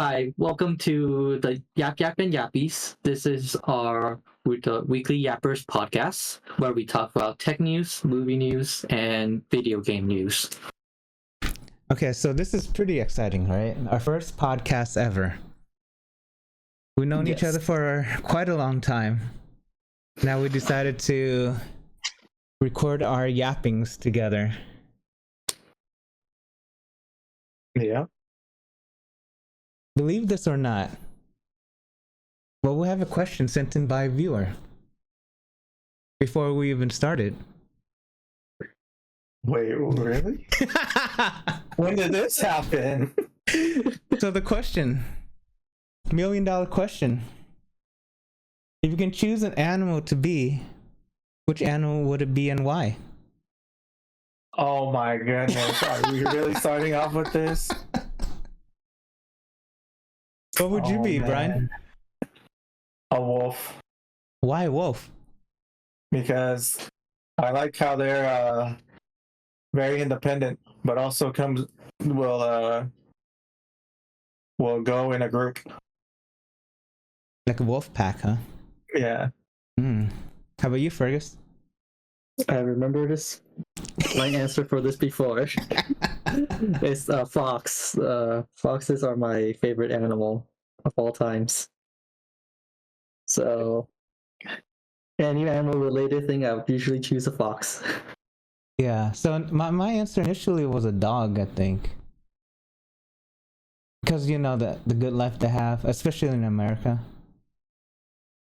Hi, welcome to the Yap and Yappies. This is our weekly Yappers podcast where we talk about tech news, movie news, and video game news. Okay, so this is pretty exciting, right? Our first podcast ever. We've known each other for quite a long time. Now we decided to record our yappings together. Yeah. Believe this or not, well, we have a question sent in by a viewer before we even started. Wait, really? When did this happen? So the question, $1 million question. If you can choose an animal to be, which animal would it be and why? Oh my goodness. Are we really starting off with this? What would you be, man. Brian? A wolf. Why a wolf? Because I like how they're very independent, but also will go in a group. Like a wolf pack, huh? Yeah. How about you, Fergus? I remember this. My answer for this before. It's fox. Foxes are my favorite animal of all times. So, any animal-related thing, I would usually choose a fox. Yeah, so my answer initially was a dog, I think. Because, you know, the good life they have, especially in America.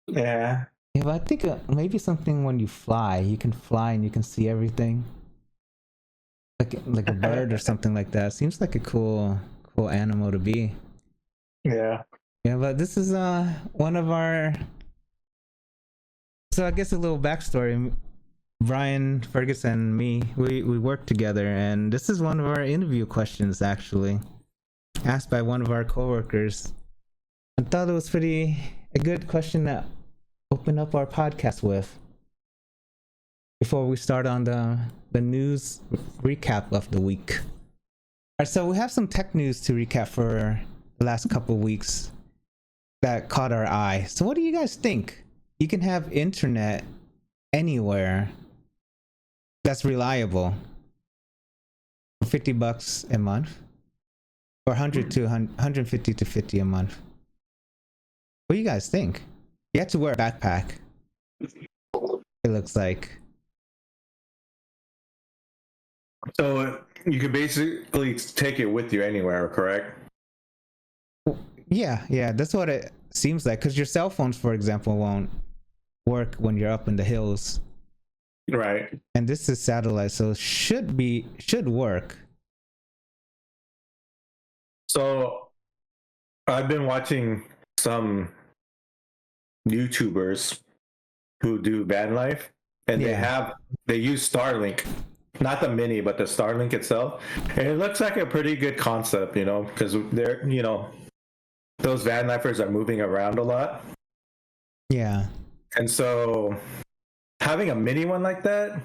Yeah. Yeah, but I think maybe something when you fly, you can fly and you can see everything. Like a bird or something like that. Seems like a cool animal to be. Yeah. Yeah, but this is one of our... So I guess a little backstory. Brian, Fergus, and me, we work together, and this is one of our interview questions, actually. Asked by one of our coworkers. I thought it was a good question to open up our podcast with. Before we start on the news recap of the week. All right, so we have some tech news to recap for the last couple of weeks that caught our eye. So what do you guys think? You can have internet anywhere that's reliable for $50 a month, or 150 to 50 a month. What do you guys think? You have to wear a backpack, it looks like. So you could basically take it with you anywhere, correct? Yeah, that's what it seems like. Because your cell phones, for example, won't work when you're up in the hills. Right. And this is satellite, so it should work. So I've been watching some YouTubers who do van life, and they use Starlink. Not the Mini, but the Starlink itself. And it looks like a pretty good concept, because they're, those van lifers are moving around a lot. Yeah. And so having a mini one like that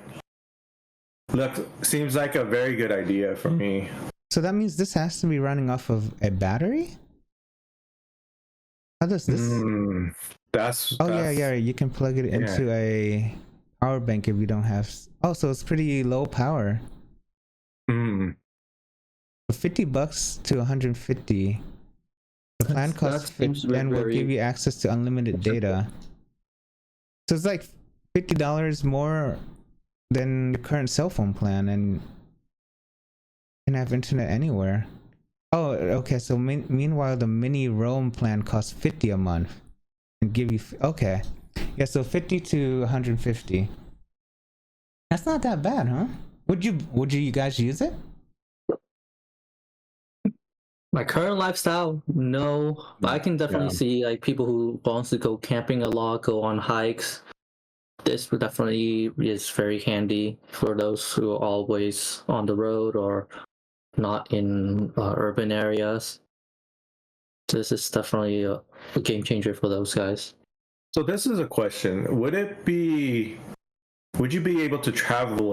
seems like a very good idea for me. So that means this has to be running off of a battery? How does this? Yeah, you can plug it into a power bank if you don't have... Oh, so it's pretty low power. $50 to 150. The plan costs $50 and will give you access to unlimited data. So it's like $50 more than the current cell phone plan, and you can have internet anywhere. Oh, okay. So meanwhile, the mini roam plan costs $50 a month and give you... Okay. Yeah, so 50 to 150. That's not that bad, huh? Would you guys use it? My current lifestyle, no, but I can definitely see like people who wants to go camping a lot, go on hikes. This definitely is very handy for those who are always on the road or not in urban areas. This is definitely a game changer for those guys. So this is a question. Would you be able to travel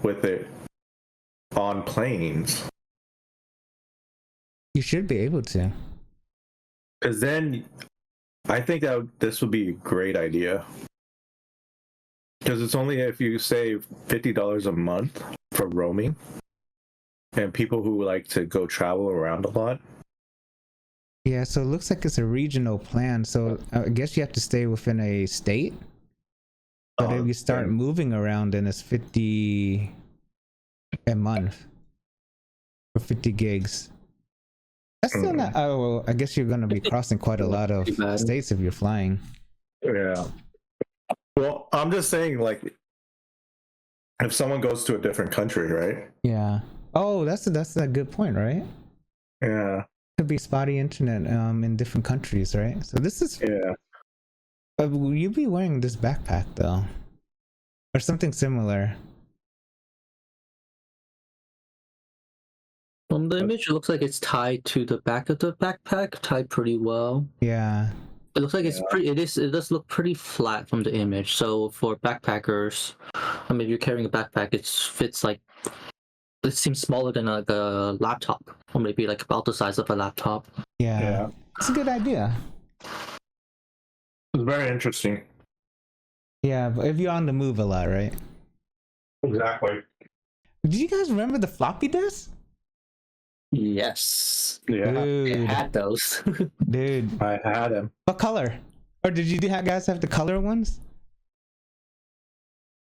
with it on planes? You should be able to. Because then I think that this would be a great idea. Because it's only if you save $50 a month for roaming, and people who like to go travel around a lot. Yeah, so it looks like it's a regional plan. So I guess you have to stay within a state. But if you start moving around, then it's 50 a month for 50 gigs. That's still not. Oh, well, I guess you're gonna be crossing quite a lot of states if you're flying. Yeah. Well, I'm just saying, like, if someone goes to a different country, right? Yeah. Oh, that's a good point, right? Yeah. Could be spotty internet in different countries, right? So this is. Yeah. Will you be wearing this backpack though, or something similar? From the image, it looks like it's tied to the back of the backpack, tied pretty well. Yeah. It looks like it's pretty. It does look pretty flat from the image. So for backpackers, I mean, if you're carrying a backpack, it fits like. It seems smaller than like a laptop, or maybe like about the size of a laptop. Yeah. It's a good idea. It's very interesting. Yeah, but if you're on the move a lot, right? Exactly. Do you guys remember the floppy disk? Yes. Yeah. I had those. Dude. I had him. What color? Or did you guys have the color ones?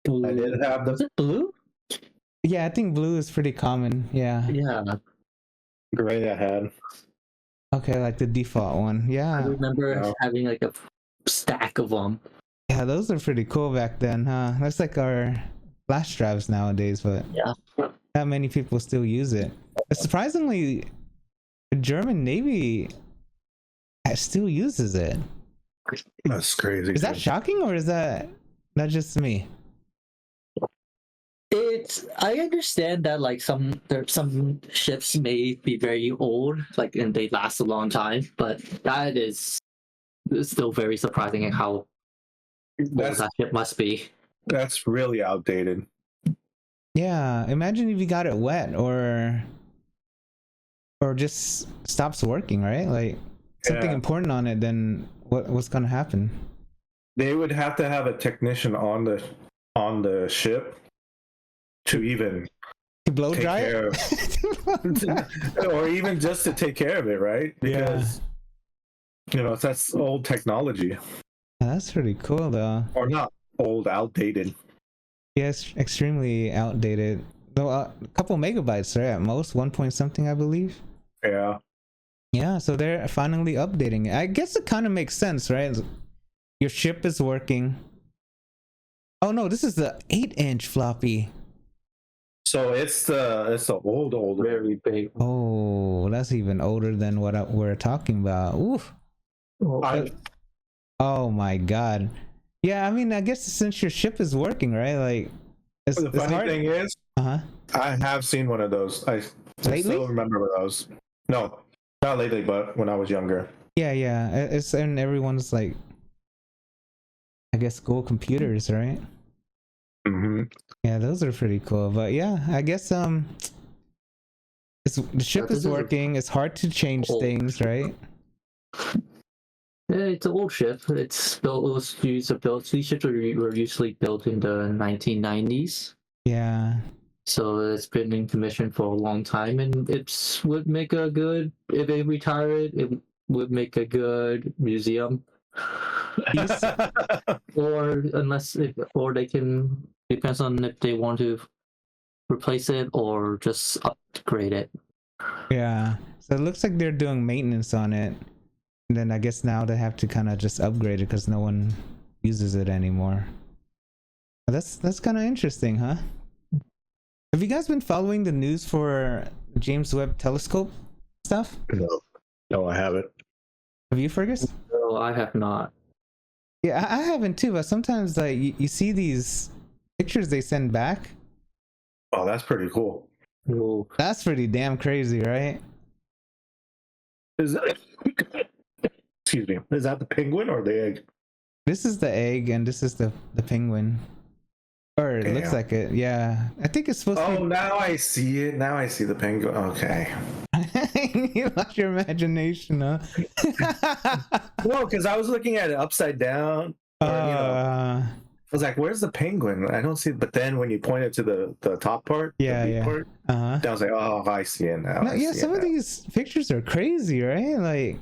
Blue. I did have Was the it blue? Yeah, I think blue is pretty common. Yeah. Yeah. gray I had. Okay, like the default one. I Yeah. remember having like a stack of them. Yeah, those are pretty cool back then, huh? That's like our flash drives nowadays, but Yeah. not many people still use it. Surprisingly, the German Navy still uses it. That's crazy. Is that shocking, or is that not just me? I understand that like some ships may be very old, like, and they last a long time, but that is still very surprising at how old that ship must be. That's really outdated. Yeah, imagine if you got it wet or just stops working, right? Like something important on it, then what's gonna happen? They would have to have a technician on the ship to even To blow take dry care it? or even just to take care of it, right? Because that's old technology. That's pretty cool though. Or not old, outdated. Yes, extremely outdated. Though a couple megabytes, right? At most, 1 point something, I believe. Yeah. Yeah, so they're finally updating it. I guess it kind of makes sense, right? Your ship is working. Oh no, this is the 8-inch floppy. So it's the old Very big. Oh, that's even older than what we're talking about. Oof. Oh my god. Yeah, I mean, I guess since your ship is working, right? Like, the funny thing is, I have seen one of those. I still remember those. No, not lately, but when I was younger. Yeah. It's in everyone's, like, I guess, school computers, right? Mm-hmm. Yeah, those are pretty cool. But yeah, I guess the ship is working. It's hard to change things, right? Yeah, it's an old ship. It's built. It was used to build. These ships were usually built in the 1990s. Yeah. So it's been in commission for a long time, and it would make a good. If they retire it, it would make a good museum. Or they can, depends on if they want to replace it or just upgrade it. Yeah. So it looks like they're doing maintenance on it. And then I guess now they have to kind of just upgrade it because no one uses it anymore. That's kind of interesting, huh? Have you guys been following the news for James Webb Telescope stuff? No, I haven't. Have you, Fergus? No, I have not. Yeah, I haven't too, but sometimes like you see these pictures they send back. Oh, that's pretty cool. Ooh. That's pretty damn crazy, right? Is that excuse me, is that the penguin or the egg? This is the egg and this is the penguin. Or it looks like it. Yeah. I think it's supposed to be... now I see it. Now I see the penguin. Okay. You lost your imagination, huh? No, because I was looking at it upside down. Or, I was like, "Where's the penguin? I don't see." But then when you pointed to the top part, yeah, the B part, I was like, "Oh, I see it now." No, yeah, some of these pictures are crazy, right? Like,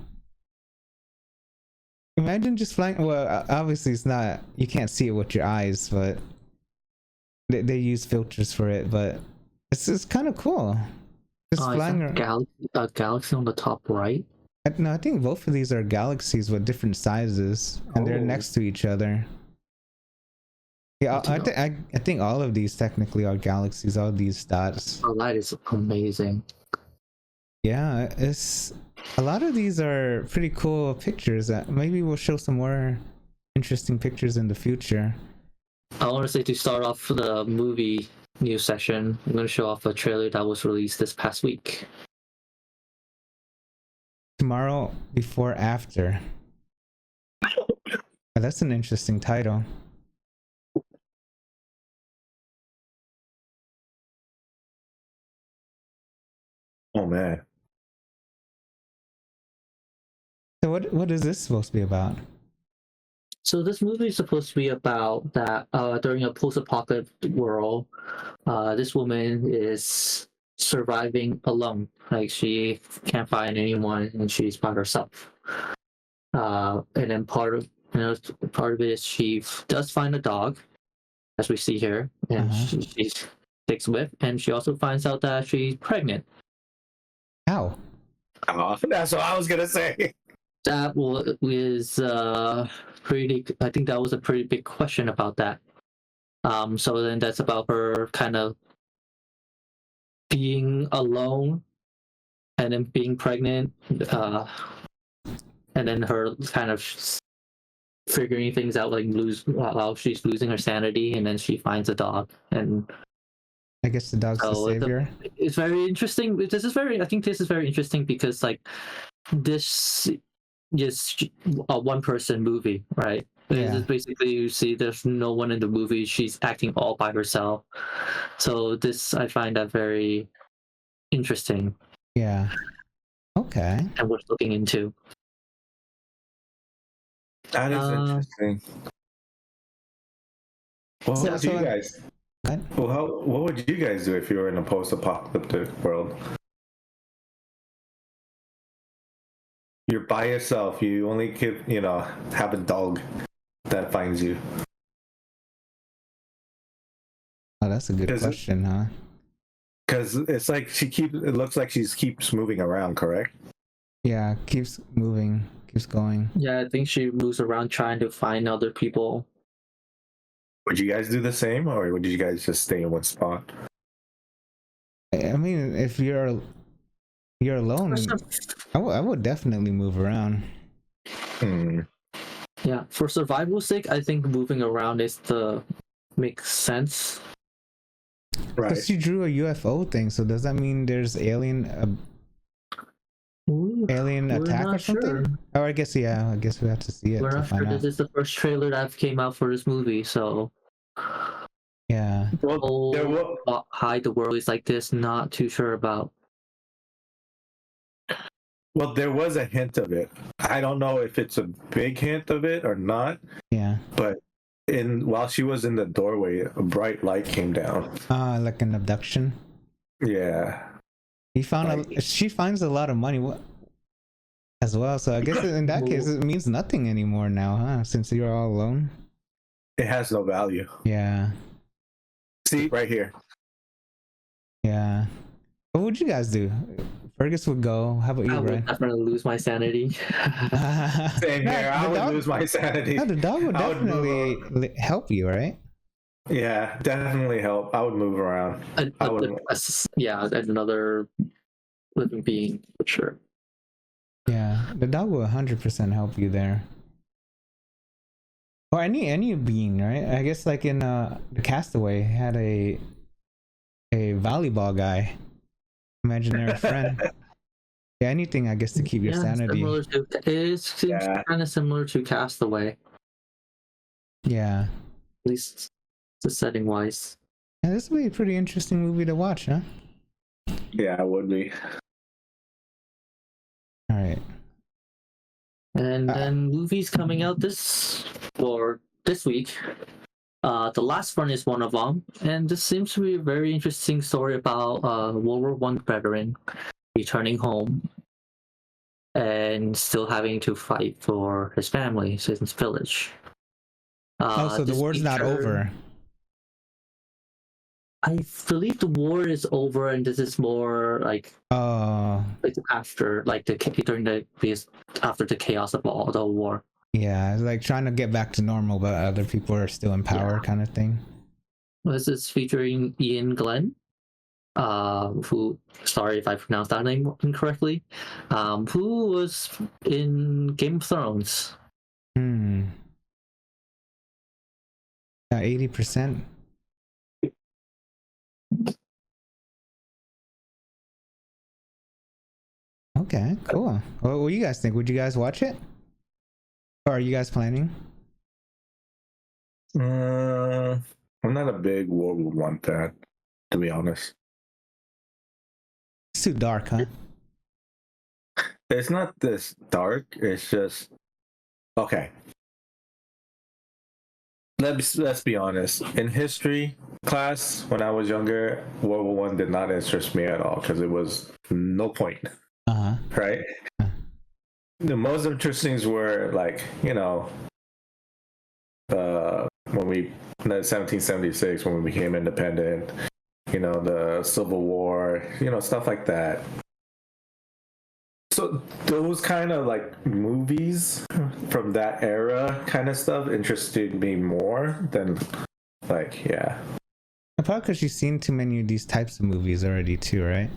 imagine just flying. Well, obviously it's not. You can't see it with your eyes, but they use filters for it. But it's kind of cool. Just flying around. Galaxy on the top right. No, I think both of these are galaxies with different sizes, and they're next to each other. Yeah, I think all of these technically are galaxies. All these dots. Oh, that is amazing. Yeah, it's a lot of these are pretty cool pictures. Maybe we'll show some more interesting pictures in the future. I want to say, to start off the movie news session, I'm going to show off a trailer that was released this past week. Tomorrow Before After. That's an interesting title. Oh man. So what is this supposed to be about? So this movie is supposed to be about that during a post-apocalyptic world, this woman is surviving alone. Like, she can't find anyone, and she's by herself. And then part of it is she does find a dog, as we see here, and she sticks with, and she also finds out that she's pregnant. How? That's what I was gonna say. That was pretty. I think that was a pretty big question about that. So then that's about her kind of being alone, and then being pregnant, and then her kind of figuring things out, like while she's losing her sanity, and then she finds a dog, and I guess the dog's the savior. It's very interesting. I think this is very interesting because, like, this is a one-person movie, right? Yeah. It's basically, you see there's no one in the movie. She's acting all by herself. So this, I find that very interesting. Yeah. Okay. And worth looking into. That is interesting. Well, what do you guys? What would you guys do if you were in a post-apocalyptic world? You're by yourself. You only could, have a dog that finds you. Oh, that's a good question, huh? Because it's like it looks like she keeps moving around, correct? Yeah, keeps moving, keeps going. Yeah, I think she moves around trying to find other people. Would you guys do the same, or would you guys just stay in one spot? I mean, if you're alone, I would definitely move around. Yeah, for survival's sake, I think moving around makes sense. Right. Because you drew a UFO thing, so does that mean there's alien attack or something? Sure. Oh, I guess we have to see it. We're not sure. This is the first trailer that came out for this movie, so yeah. Hide the world is like this. Not too sure about. Well, there was a hint of it. I don't know if it's a big hint of it or not. Yeah. But while she was in the doorway, a bright light came down. Like an abduction. Yeah. She finds a lot of money as well. So I guess in that case, it means nothing anymore now, huh? Since you're all alone. It has no value. Yeah. See, right here. Yeah. What would you guys do? Fergus would go. How about you, Brian? I would definitely lose my sanity. Same here. I would lose my sanity. No, the dog would definitely help you, right? Yeah, definitely help. I would move around. Another living being, for sure. Yeah, the dog will 100% help you there. Or any being, right? I guess like in the Castaway had a volleyball guy. Imaginary friend. Yeah, anything I guess to keep your sanity. It seems kind of similar to Castaway. Yeah. At least the setting wise. Yeah, this would be a pretty interesting movie to watch, huh? Yeah, it would be. And then movies coming out this week. The last one is one of them, and this seems to be a very interesting story about World War One veteran returning home and still having to fight for his family, his village. So the war's not over. I believe the war is over, and this is more like after after the chaos of all the war. Yeah, it's like trying to get back to normal, but other people are still in power, kind of thing. This is featuring Ian Glenn, who, sorry if I pronounced that name incorrectly, who was in Game of Thrones. 80%. Okay, cool. What do you guys think? Would you guys watch it? Or are you guys planning? I'm not a big World War One fan, to be honest. It's too dark, huh? It's not this dark. It's just okay. Let's be honest. In history class, when I was younger, World War One did not interest me at all because it was no point. Right? The most interesting were like, when we 1776 when we became independent, the Civil War, stuff like that. So those kind of like movies from that era kind of stuff interested me more than Probably because you've seen too many of these types of movies already too, right?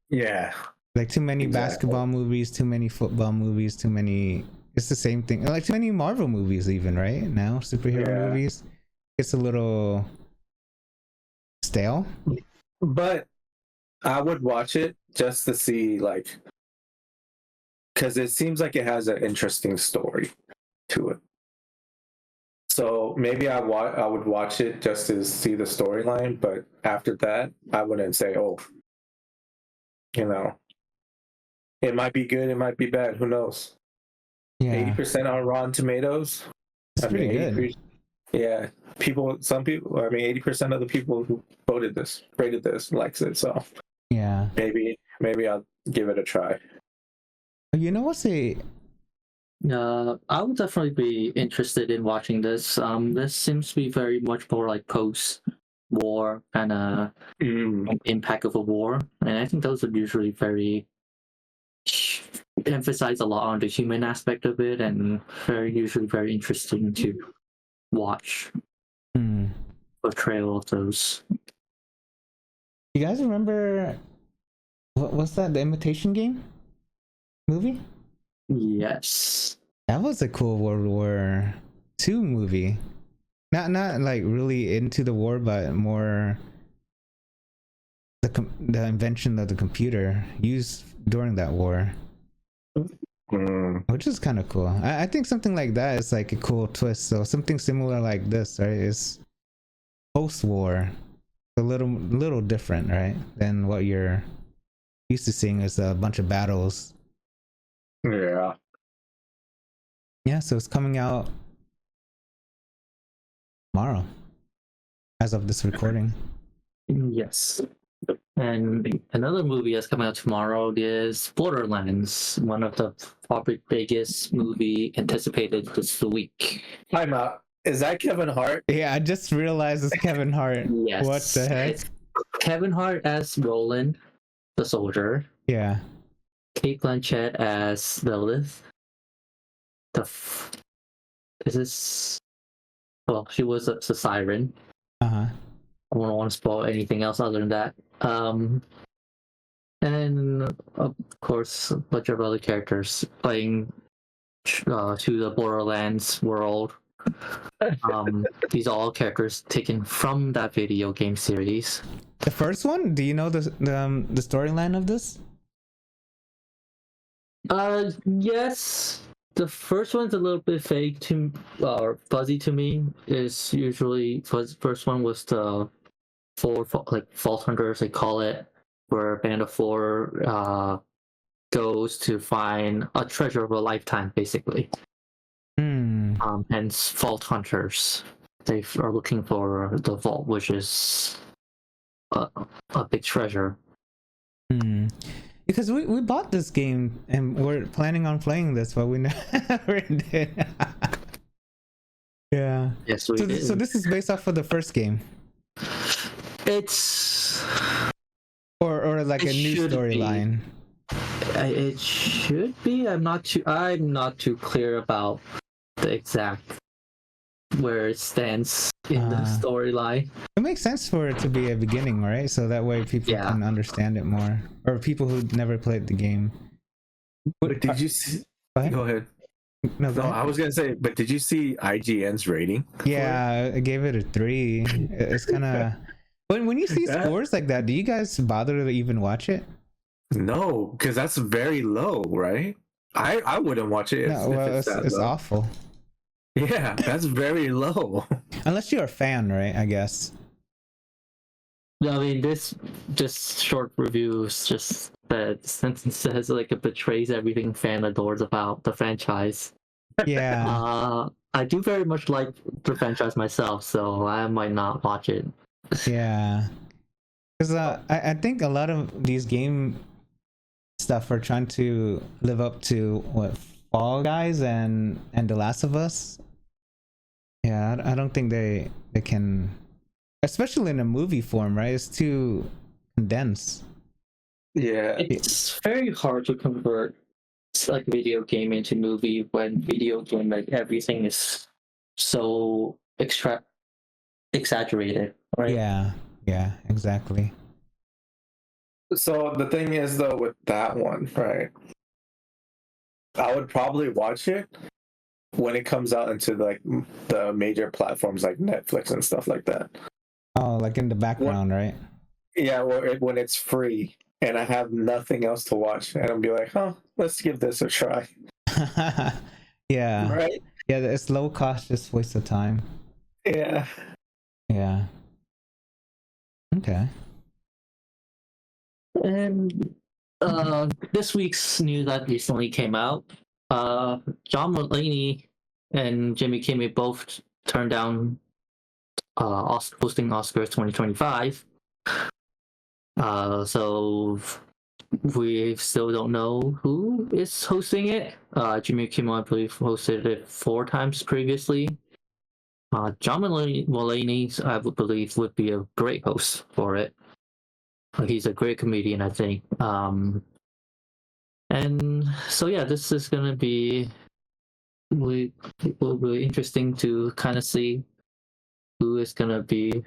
Yeah. Like too many basketball movies, too many football movies, too many. It's the same thing. Like too many Marvel movies, even right now, superhero movies. It's a little stale. But I would watch it just to see, because it seems like it has an interesting story to it. So maybe I would watch it just to see the storyline, but after that, I wouldn't say, it might be good, it might be bad, who knows? Yeah. 80% on Rotten Tomatoes. It's pretty good. Yeah. 80% of the people who rated this, likes it. So yeah. Maybe I'll give it a try. What's I would definitely be interested in watching this. This seems to be very much more like post-war kind of impact of a war, and I think those are usually very emphasize a lot on the human aspect of it, and usually very interesting to watch. Portrayal of those. You guys remember what's that? The Imitation Game movie? Yes. That was a cool World War II movie. Not like really into the war, but more the invention of the computer used during that war. Which is kind of cool. I think something like that is like a cool twist. So something similar like this, right, is post-war, a little different, right, than what you're used to seeing as a bunch of battles. Yeah. Yeah, so it's coming out tomorrow, as of this recording. Yes. And another movie that's coming out tomorrow is Borderlands, one of the probably biggest movie anticipated this week. Time out. Is that Kevin Hart? Yeah, I just realized it's Kevin Hart. Yes. What the heck? It's Kevin Hart as Roland, the soldier. Yeah. Kate Blanchett as Lilith. She was a siren. I don't want to spoil anything else other than that. And of course, a bunch of other characters playing to the Borderlands world. These are all characters taken from that video game series. The first one? Do you know the storyline of this? Yes. The first one's a little bit vague or fuzzy to me. Is usually first one was the Vault Hunters, they call it, where a band of 4 goes to find a treasure of a lifetime, basically. Hence, vault hunters. They are looking for the vault, which is a big treasure. Because we bought this game and we're planning on playing this, but we never did. Yeah. Yes, we did. So this is based off of the first game. It's or like a new storyline. It should be. I'm not too clear about the exact where it stands in the storyline. It makes sense for it to be a beginning, right? So that way people can understand it more, or people who never played the game. But did you see? Go ahead. No, I was gonna say, but did you see IGN's rating? Yeah, I gave it a 3. It's kind of when you see scores like that, do you guys bother to even watch it? No, because that's very low, right? I wouldn't watch it. It's awful. Yeah, that's very low. Unless you're a fan, right? I guess. I mean, this just short reviews just that sentence says like it betrays everything fan adores about the franchise. Yeah. I do very much like the franchise myself, so I might not watch it. Yeah. Because I think a lot of these game stuff are trying to live up to what Fall Guys and The Last of Us. Yeah, I don't think they can, especially in a movie form, right? It's too condensed. Yeah, it's very hard to convert like video game into movie when video game like everything is so exaggerated, right? Yeah, exactly. So the thing is though with that one, right? I would probably watch it when it comes out into like the major platforms like Netflix and stuff like that. Oh, like in the background, right? Yeah, when it's free and I have nothing else to watch, and I'll be like, let's give this a try. Yeah. Right? Yeah, it's low cost, just waste of time. Yeah. Yeah. Okay. And this week's news that recently came out, John Mulaney and Jimmy Kimmel both turned down hosting Oscars 2025. So we still don't know who is hosting it. Jimmy Kimmel, I believe, hosted it 4 times previously. John Mulaney, I would believe, would be a great host for it. He's a great comedian, I think. And so yeah, this is gonna be really interesting to kind of see who is gonna be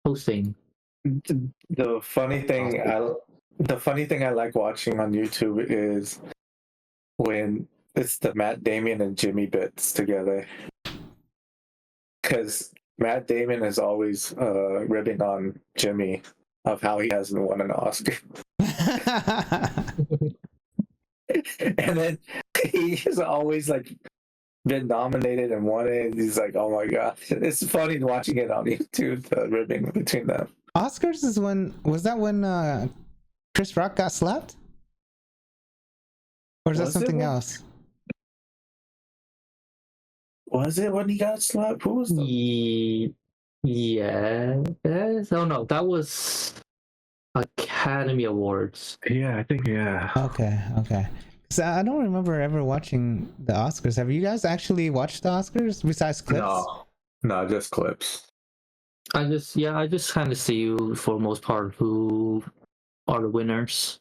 hosting. The funny thing I like watching on YouTube is when it's the Matt Damon and Jimmy bits together, because Matt Damon is always ribbing on Jimmy of how he hasn't won an Oscar. And then he's always like been nominated and won it. And he's like, oh my god. It's funny watching it on YouTube, the ribbing between them. Oscars is was that when Chris Rock got slapped? Or is that something else? Was it when he got slapped? Who was the... Yeah. Oh no, that was Academy Awards. Yeah, I think, yeah. Okay. So I don't remember ever watching the Oscars. Have you guys actually watched the Oscars besides clips? No, just clips. I just kind of see for the most part who are the winners.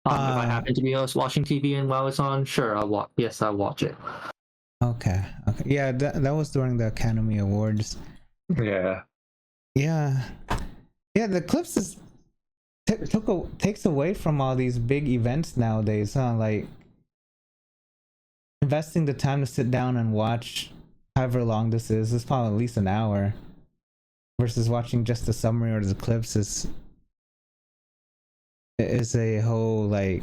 If I happen to be watching TV and while it's on, sure, I'll watch. Yes, I'll watch it. Okay. Yeah, that was during the Academy Awards. Yeah. The clips is takes away from all these big events nowadays, huh? Like investing the time to sit down and watch however long this is. It's probably at least an hour versus watching just the summary or the clips is a whole, like,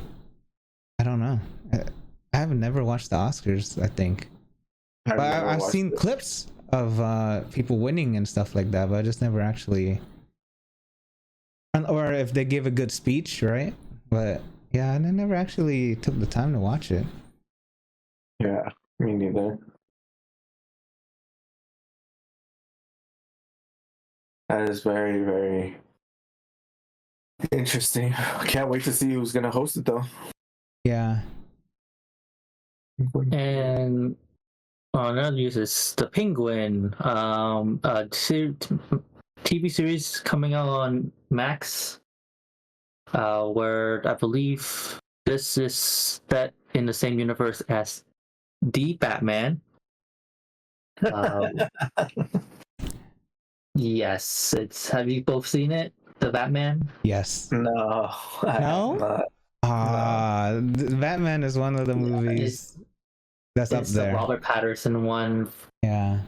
I don't know. I have never watched the Oscars, I think. But I've seen clips of people winning and stuff like that, but I just never actually, or if they give a good speech, right? But Yeah, and I never actually took the time to watch it. Yeah, me neither. That is very, very interesting. I can't wait to see who's gonna host it though. Yeah. And another news is the Penguin TV series coming out on Max, where I believe this is set in the same universe as the Batman. Yes, it's. Have you both seen it? The Batman? Yes. No. No? The Batman is one of the movies that's up It's there. the Robert Pattinson one. Yeah.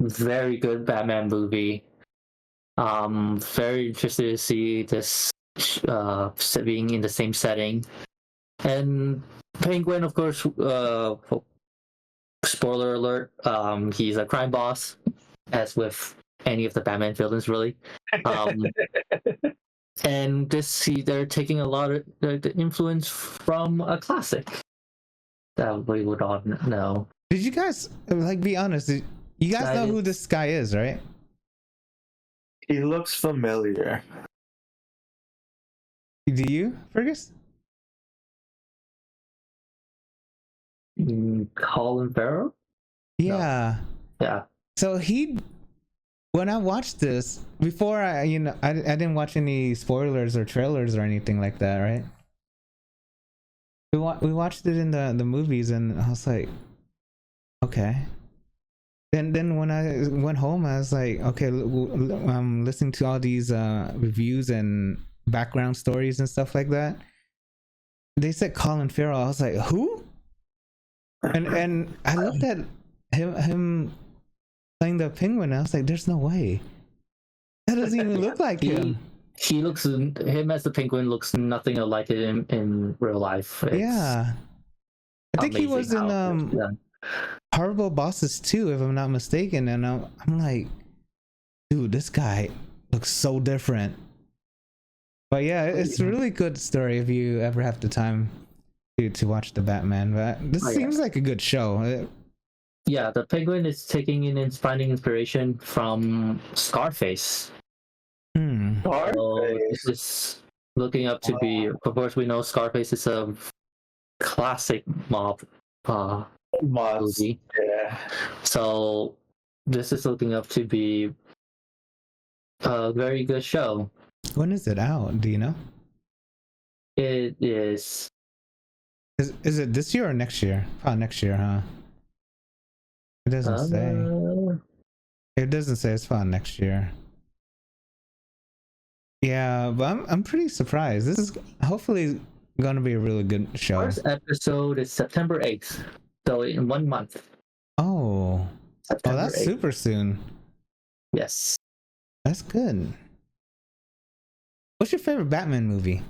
Very good Batman movie. Very interested to see this being in the same setting. And Penguin, of course, spoiler alert, he's a crime boss, as with any of the Batman villains, really. And they're taking a lot of the influence from a classic that we would all know. Did you guys be honest? You guys know who this guy is, right? He looks familiar. Do you, Fergus? Colin Farrell? Yeah. No. Yeah. So when I watched this before, I didn't watch any spoilers or trailers or anything like that, right? We watched it in the movies, and I was like, okay. Then when I went home, I was like, okay, I'm listening to all these reviews and background stories and stuff like that. They said Colin Farrell. I was like, who? And I looked at him playing the Penguin. I was like, there's no way. That doesn't even look like him. Him as the Penguin looks nothing like it in real life. Yeah. I think he was in Horrible Bosses too, if I'm not mistaken. And I'm like, dude, this guy looks so different. But yeah, it's a really good story if you ever have the time to watch the Batman. But this seems like a good show. Yeah, the Penguin is finding inspiration from Scarface. So this is looking up to be. Of course, we know Scarface is a classic mob movie. Yeah. So this is looking up to be a very good show. When is it out? Do you know? It is. Is it this year or next year? Oh, next year, huh? It doesn't say. It doesn't say. It's fun next year. Yeah, but I'm pretty surprised. This is hopefully gonna be a really good show. First episode is September 8th, so in 1 month. Oh, September that's 8th. super soon. Yes. That's good. What's your favorite Batman movie?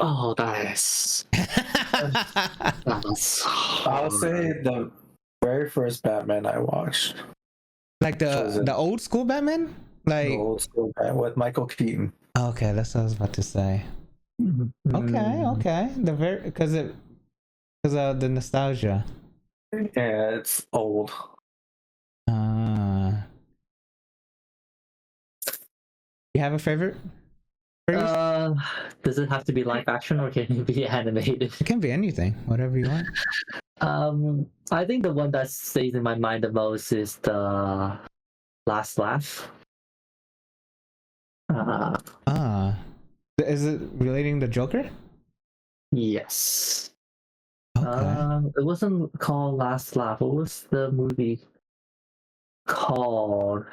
Oh, that's. I'll say the very first Batman I watched. Like the old school Batman? Like The old school Batman with Michael Keaton. okay, that's what I was about to say. Okay. Because of the nostalgia. Yeah, it's old. You have a favorite? Does it have to be live action or can it be animated? It can be anything, whatever you want. I think the one that stays in my mind the most is the Last Laugh. Is it relating to Joker? Yes. Okay. It wasn't called Last Laugh. What was the movie called?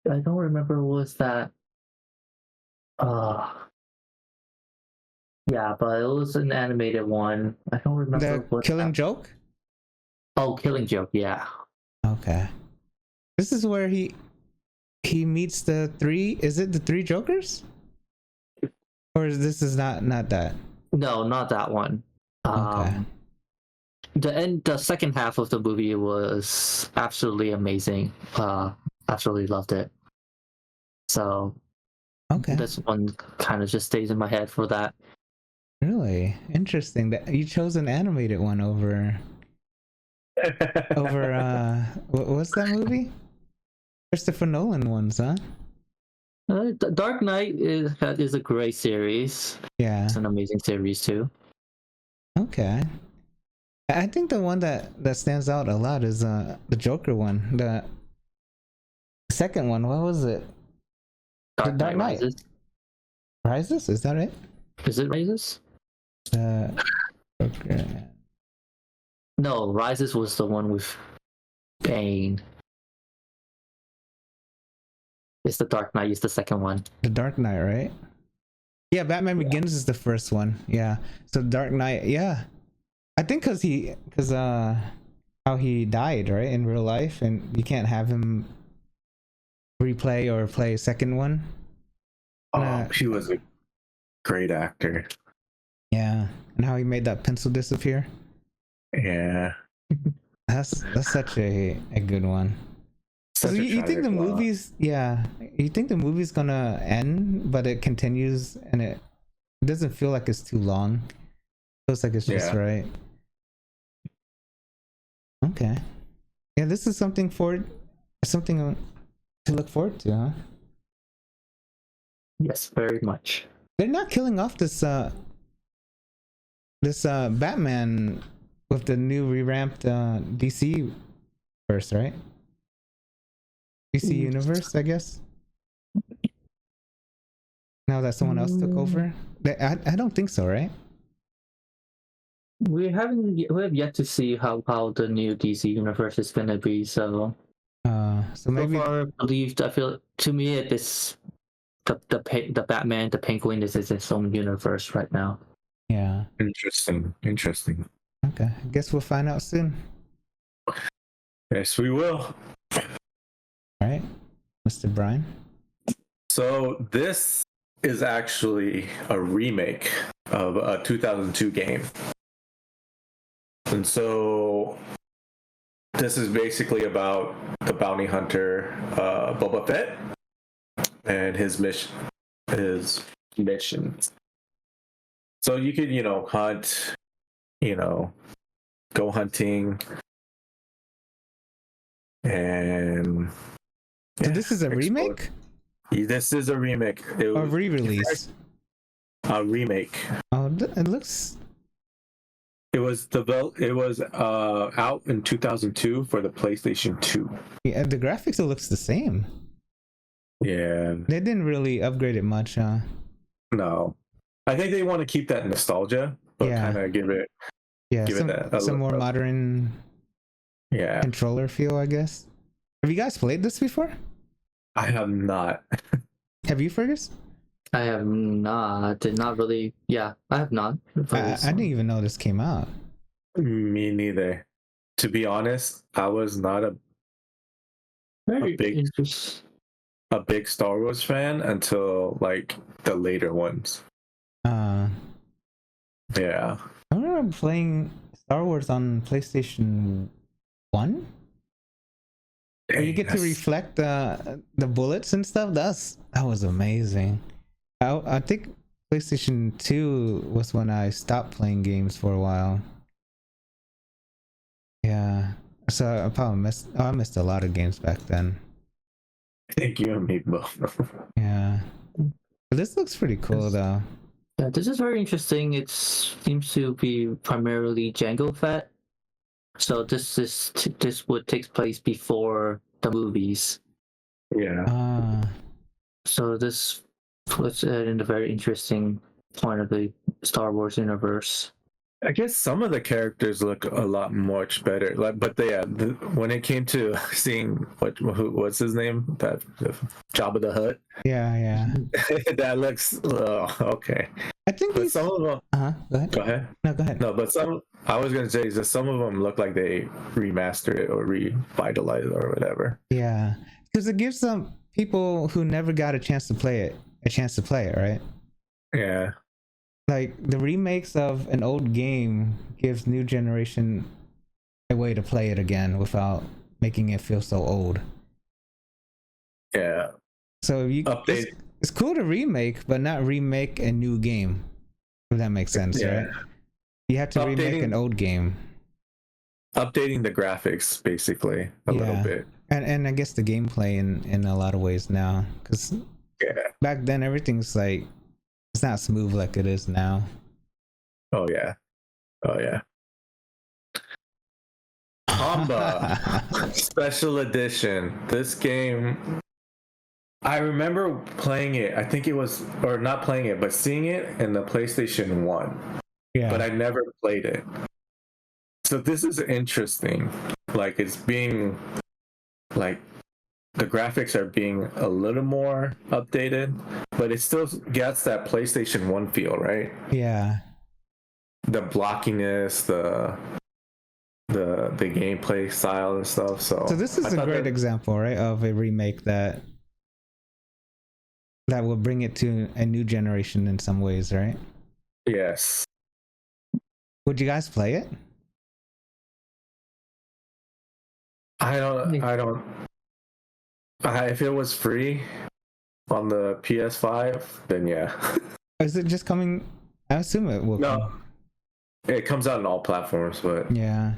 I don't remember. Was that? Yeah, but it was an animated one. I don't remember. The Killing Joke? Oh, Killing Joke. Yeah. Okay. This is where he meets the three. Is it the three Jokers? Or is this not that? No, not that one. Okay. the second half of the movie was absolutely amazing. Absolutely loved it. So Okay. this one kind of just stays in my head for that. Really interesting that you chose an animated one over what's that movie? Christopher Nolan ones, huh? Dark Knight is a great series. Yeah. It's an amazing series too. Okay. I think the one that stands out a lot is the Joker one. The second one, what was it? Dark Knight Knight Rises. Rises? Is that it? Is it Rises? Joker. No, Rises was the one with Bane. It's the Dark Knight is the second one. The Dark Knight, right? Yeah, Batman Begins is the first one. Yeah. So Dark Knight, yeah. I think because how he died, right, in real life, and you can't have him replay or play a second one. He was a great actor. Yeah, and how he made that pencil disappear. Yeah, That's such a good one. So you think the movie's you think the movie's gonna end, but it continues and it doesn't feel like it's too long. It feels like it's just right. Okay. Yeah, this is something to look forward to, huh? Yes, very much. They're not killing off this Batman with the new revamped DC verse, right? DC Universe, I guess. Now that someone else took over, I don't think so, right? We have yet to see how the new DC universe is gonna be. So maybe so far, I feel to me it is the Batman, the Penguin is its own universe right now. Yeah. Interesting. Okay, I guess we'll find out soon. Yes, we will. All right, Mr. Brian. So this is actually a remake of a 2002 game. And so this is basically about the bounty hunter Boba Fett and his missions. So you could, hunt, go hunting, and so this is a remake? This is a remake. Or re-release? A remake. Oh, it looks. It was out in 2002 for the PlayStation 2. Yeah, the graphics still looks the same. Yeah. They didn't really upgrade it much, huh? No. I think they want to keep that nostalgia, but kind of give it some more modern controller feel, I guess. Have you guys played this before? I have not. Have you, Fergus? I have not. Did not really. Yeah, I have not. I didn't even know this came out. Me neither. To be honest, I was not a big Star Wars fan until like the later ones. Yeah. I remember playing Star Wars on PlayStation 1. Where you get to reflect the bullets and stuff. That was amazing. I think PlayStation 2 was when I stopped playing games for a while. Yeah. So I probably missed a lot of games back then. I think you and me both. Yeah. But this looks pretty cool though. Yeah, this is very interesting. It seems to be primarily Jango Fett. So this would take place before the movies. Yeah. So this puts it in a very interesting point of the Star Wars universe. I guess some of the characters look a lot much better. When it came to seeing what's his name, that Jabba the Hutt. Yeah. That looks okay. I think some of them. Go ahead. Go ahead. No, go ahead. No, but I was gonna say is that some of them look like they remastered it or revitalized it or whatever. Yeah, because it gives some people who never got a chance to play it, right? Yeah. Like the remakes of an old game gives new generation a way to play it again without making it feel so old. Yeah. So you Update. it's cool to remake, but not remake a new game. If that makes sense, Yeah. right? You have to remake an old game. Updating the graphics basically a little bit. And I guess the gameplay in a lot of ways now, because back then everything's like it's not smooth like it is now. Oh yeah. Tomba Special Edition. This game, I remember playing it. I think it was, or not playing it, but seeing it in the PlayStation 1. Yeah. But I never played it. So this is interesting. Like it's being, like the graphics are being a little more updated, but it still gets that PlayStation 1 feel, right? Yeah. The blockiness, the gameplay style and stuff. So this is a great example, right, of a remake that will bring it to a new generation in some ways, right? Yes. Would you guys play it? I don't. If it was free on the PS5, then yeah. Is it just coming? I assume it will. No, it comes out on all platforms, but yeah.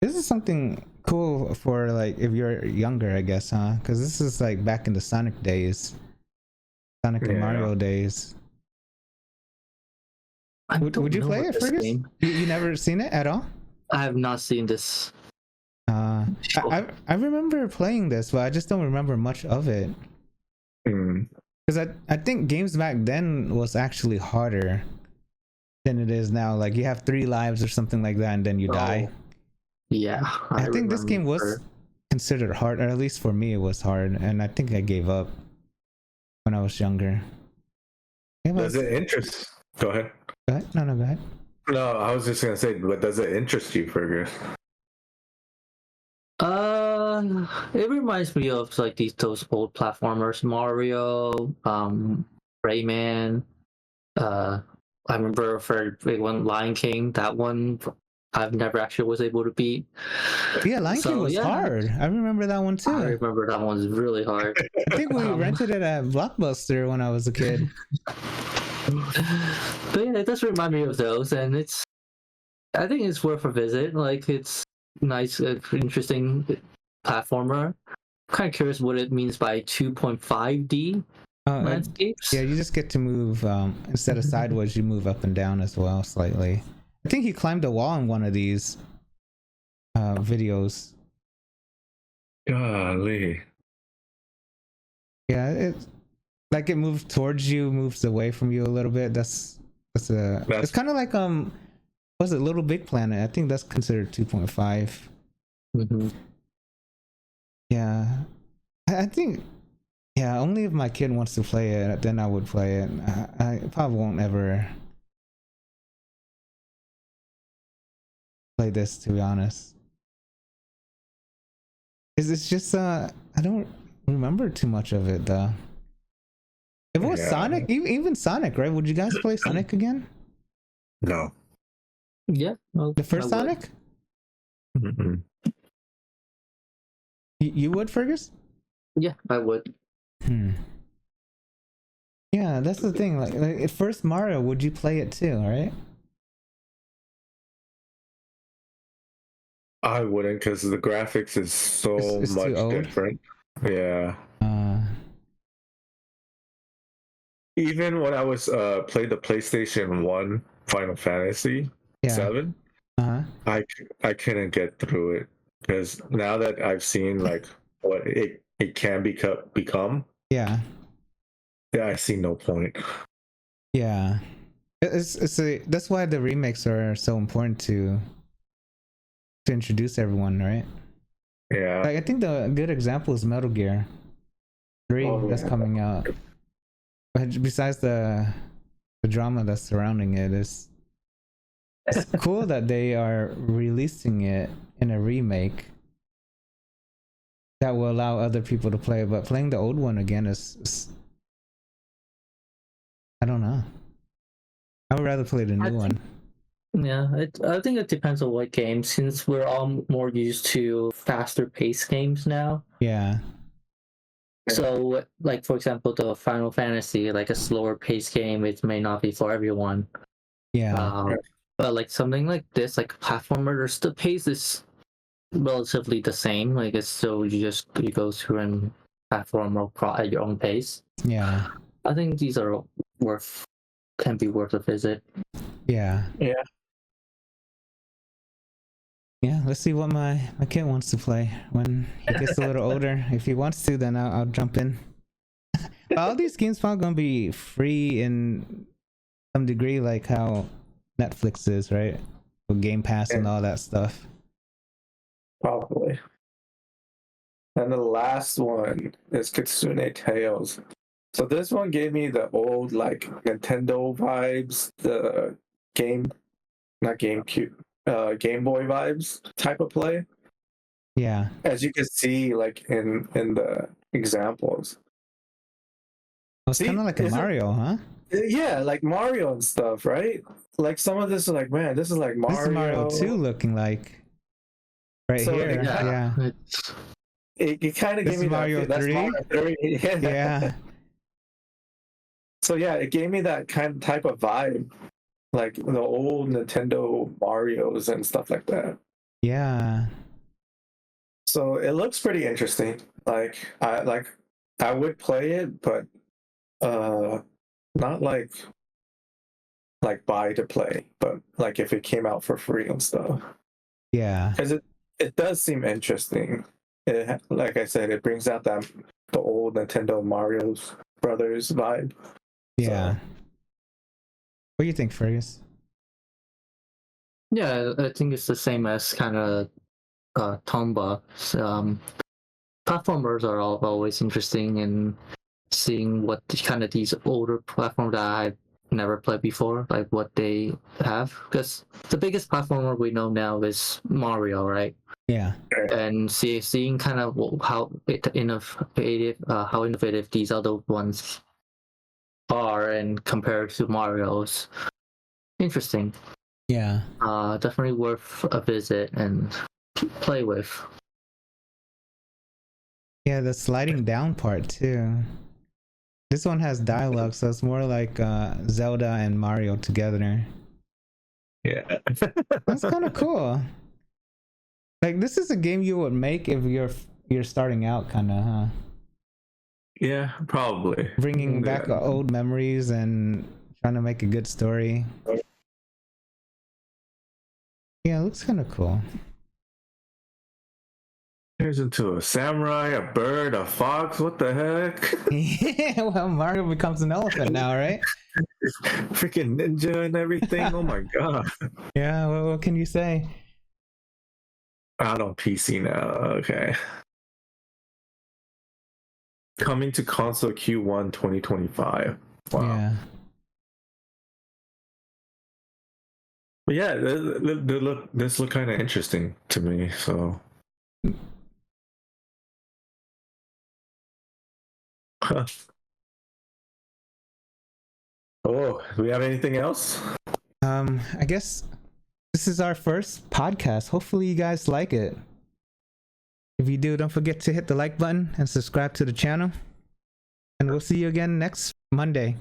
This is something cool for like if you're younger, I guess, huh? Because this is like back in the Sonic days, Sonic and Mario days. Would you play it, Fergus? You never seen it at all? I have not seen this. I remember playing this, but I just don't remember much of it. Because I think games back then was actually harder than it is now. Like you have 3 lives or something like that, and then you die. Yeah, I think this game was considered hard, or at least for me it was hard, and I think I gave up when I was younger. Does it interest? Go ahead. Go ahead. No, go ahead. No, I was just gonna say, but does it interest you, Fergus? It reminds me of like those old platformers, Mario, Rayman. I remember a very big one, Lion King. That one I've never actually was able to beat. Yeah, Lion King was hard. I remember that one too. I remember that one was really hard. I think we rented it at Blockbuster when I was a kid. But yeah, it does remind me of those, and I think it's worth a visit. Like it's nice, interesting platformer. Kind of curious what it means by 2.5D landscapes. Yeah, you just get to move instead of sideways, you move up and down as well slightly. I think he climbed a wall in one of these videos. Golly. Yeah, it moves towards you, moves away from you a little bit. It's kind of like was it Little Big Planet? I think that's considered 2.5. Mm-hmm. Yeah, I think only if my kid wants to play it, then I would play it. I probably won't ever play this, to be honest. It's just I don't remember too much of it though. If it was Sonic, even Sonic, right? Would you guys play Sonic again? No. Yeah. Well, the first Sonic? Mm-mm. You would, Fergus? Yeah, I would. Yeah, that's the thing. Like first Mario, would you play it too, right? I wouldn't, because the graphics is so it's much too old? different. Yeah. Even when I was played the PlayStation 1 Final Fantasy 7, I couldn't get through it, because now that I've seen like what it can become, I see no point. Yeah, that's why the remakes are so important to introduce everyone, right? Yeah, like I think the good example is Metal Gear 3 that's coming out. But besides the drama that's surrounding it, it's cool that they are releasing it in a remake that will allow other people to play. But playing the old one again is I don't know. I would rather play the new one. Yeah, I think it depends on what game. Since we're all more used to faster paced games now. Yeah. So, like for example, the Final Fantasy, like a slower paced game, it may not be for everyone. Yeah. But like something like this, like a platformer, there's the pace is relatively the same. Like it's still you go through and platform at your own pace. Yeah. I think these are can be worth a visit. Yeah. Yeah. Yeah, let's see what my kid wants to play when he gets a little older. If he wants to, then I'll jump in. But all these games probably gonna be free in some degree, like how Netflix is, right? With Game Pass and all that stuff. Probably. And the last one is Kitsune Tails. So this one gave me the old like Nintendo vibes, the not GameCube, Game Boy vibes type of play. Yeah. As you can see, like in the examples. It's kind of like a Mario, huh? Yeah, like Mario and stuff, right? Like some of this is like, man, this is like Mario. This is Mario 2 looking like. Right So, here. Yeah. It kind of gave me Mario that. 3? That's Mario 3. Yeah. So yeah, it gave me that type of vibe, like the old Nintendo Marios and stuff like that. Yeah. So it looks pretty interesting. I would play it, but not like buy to play, but like if it came out for free and stuff. Yeah. Because it does seem interesting. Like I said, it brings out the old Nintendo Mario's Brothers vibe. Yeah. So. What do you think, Fergus? Yeah, I think it's the same as kind of Tomba. Platformers are always interesting, and seeing what kind of these older platforms that I've never played before, like what they have. Because the biggest platformer we know now is Mario, right? Yeah. And seeing kind of how innovative these other ones are and compared to Mario's, interesting. Yeah. Definitely worth a visit and play with. Yeah, the sliding down part too. This one has dialogue, so it's more like Zelda and Mario together. Yeah. That's kind of cool. Like this is a game you would make if you're starting out, kind of, huh? Yeah, probably. Bringing back old memories and trying to make a good story. Yeah, it looks kind of cool. Turns into a samurai, a bird, a fox. What the heck? Yeah, well, Mario becomes an elephant now, right? Freaking ninja and everything. Oh my god. Yeah, well, what can you say? Out on PC now. Okay. Coming to console Q1 2025. Wow. Yeah. But yeah, this look kind of interesting to me. So. Oh, do we have anything else? I guess this is our first podcast. Hopefully you guys like it. If you do, don't forget to hit the like button and subscribe to the channel. And we'll see you again next Monday.